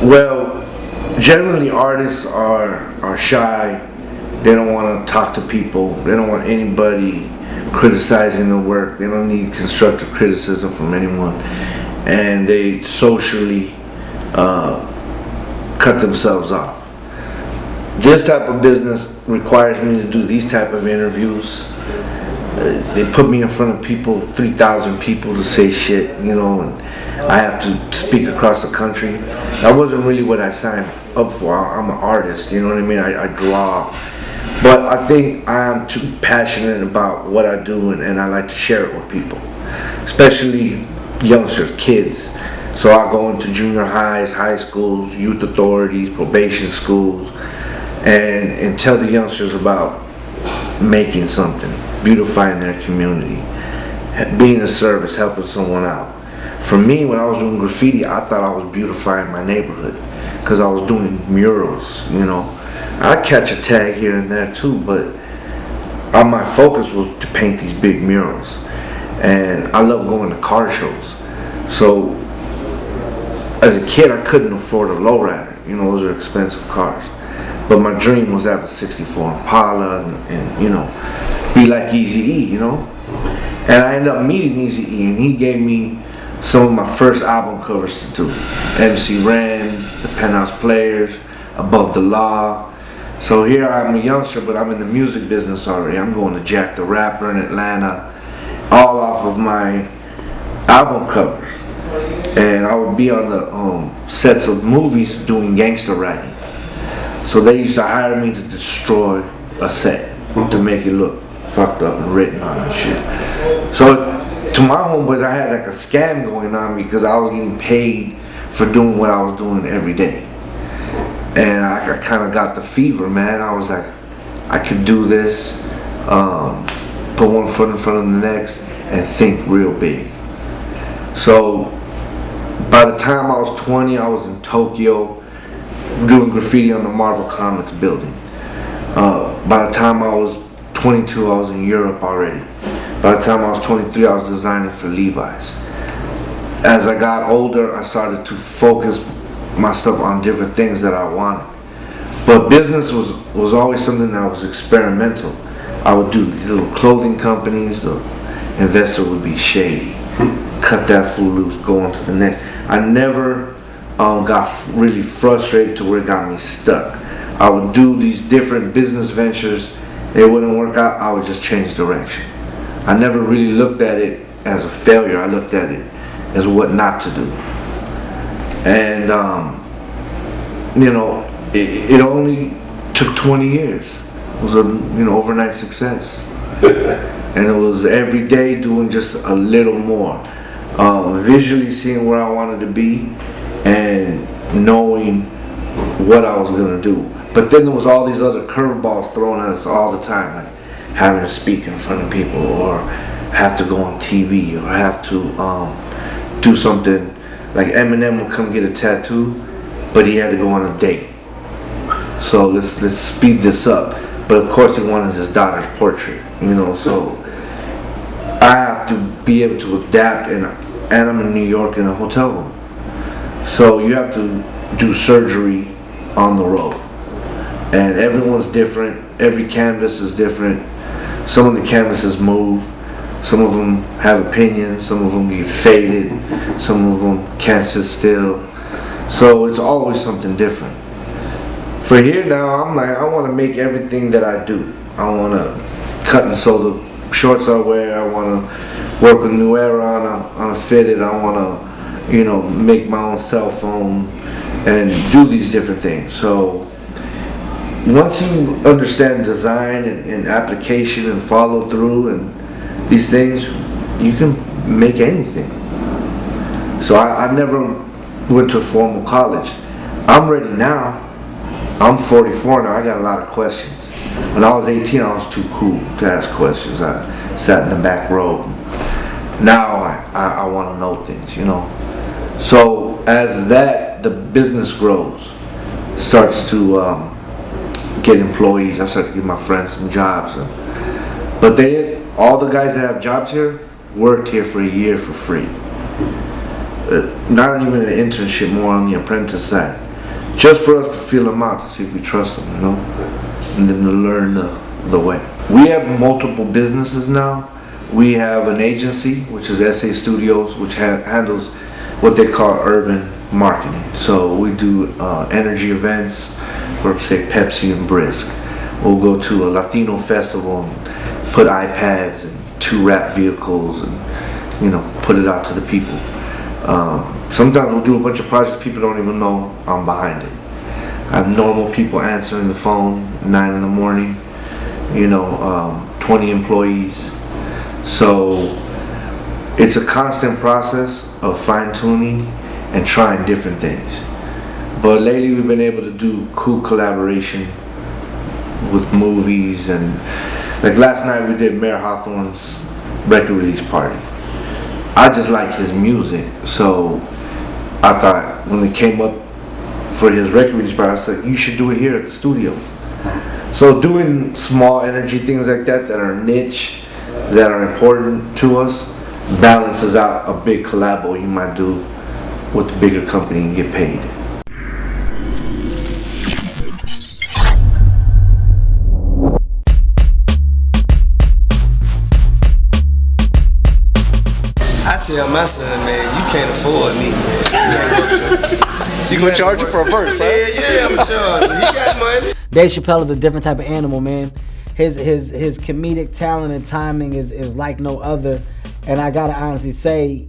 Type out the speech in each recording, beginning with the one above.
Well, generally artists are shy. They don't want to talk to people. They don't want anybody criticizing their work. They don't need constructive criticism from anyone, and they socially cut themselves off. This type of business requires me to do these type of interviews. They put me in front of people, 3,000 people to say shit, and I have to speak across the country. That wasn't really what I signed up for. I'm an artist, you know what I mean? I draw. But I think I'm too passionate about what I do, and I like to share it with people, especially youngsters, kids. So I go into junior highs, high schools, youth authorities, probation schools, and tell the youngsters about making something, beautifying their community, being of service, helping someone out. For me, when I was doing graffiti, I thought I was beautifying my neighborhood because I was doing murals, I'd catch a tag here and there too, but my focus was to paint these big murals. And I love going to car shows. So as a kid, I couldn't afford a lowrider. Those are expensive cars. But my dream was to have a 64 Impala and be like Eazy-E, And I ended up meeting Eazy-E, and he gave me some of my first album covers to do. MC Ren, The Penthouse Players, Above the Law. So here I'm a youngster, but I'm in the music business already. I'm going to Jack the Rapper in Atlanta, all off of my album covers. And I would be on the sets of movies doing gangster writing. So they used to hire me to destroy a set, to make it look fucked up and written on and shit. So to my homeboys, I had like a scam going on because I was getting paid for doing what I was doing every day. And I kind of got the fever, man. I was like, I could do this, put one foot in front of the next, and think real big. So by the time I was 20, I was in Tokyo doing graffiti on the Marvel Comics building. By the time I was 22, I was in Europe already. By the time I was 23, I was designing for Levi's. As I got older, I started to focus my stuff on different things that I wanted. But business was always something that was experimental. I would do these little clothing companies. The investor would be shady. Cut that fool loose, go on to the next. I never got really frustrated to where it got me stuck. I would do these different business ventures. They wouldn't work out. I would just change direction. I never really looked at it as a failure. I looked at it as what not to do. And it only took 20 years. It was a overnight success. And it was every day doing just a little more, visually seeing where I wanted to be and knowing what I was gonna do. But then there was all these other curveballs thrown at us all the time, like having to speak in front of people, or have to go on TV, or have to do something. Like Eminem would come get a tattoo, but he had to go on a date. So let's speed this up. But of course he wanted his daughter's portrait, so I have to be able to adapt, and I'm in New York in a hotel room. So you have to do surgery on the road. And everyone's different, every canvas is different. Some of the canvases move, some of them have opinions, some of them get faded, some of them can't sit still. So it's always something different. For here now, I'm like, I want to make everything that I do. I want to cut and sew the shorts I wear. I want to work with New Era on a fitted. I want to, make my own cell phone and do these different things. So once you understand design and application and follow through and these things, you can make anything. So I never went to a formal college. I'm ready now. I'm 44 now. I got a lot of questions. When I was 18, I was too cool to ask questions. I sat in the back row. Now I want to know things, So as the business grows, starts to get employees. I started to give my friends some jobs. But all the guys that have jobs here worked here for a year for free. Not even an internship, more on the apprentice side. just for us to feel them out to see if we trust them, you know, and then to learn the way. We have multiple businesses now. We have an agency, which is SA Studios, which handles what they call urban marketing. So we do energy events for, say, Pepsi and Brisk. We'll go to a Latino festival and put iPads and 2 rap vehicles and, you know, put it out to the people. Sometimes we'll do a bunch of projects people don't even know I'm behind it. I have normal people answering the phone 9 in the morning, you know, 20 employees. So it's a constant process of fine-tuning and trying different things. But lately we've been able to do cool collaboration with movies, and like last night we did Mayor Hawthorne's record release party. I just like his music, so I thought when it came up for his record release party, I said, you should do it here at the studio. So doing small energy things like that are niche, that are important to us, balances out a big collabo you might do with the bigger company and get paid. I tell my son, man, you can't afford me, man. You gonna charge him for a verse, huh? Yeah, I'm charging. He got money. Dave Chappelle is a different type of animal, man. His comedic talent and timing is like no other, and I gotta honestly say,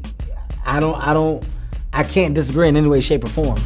I can't disagree in any way, shape, or form.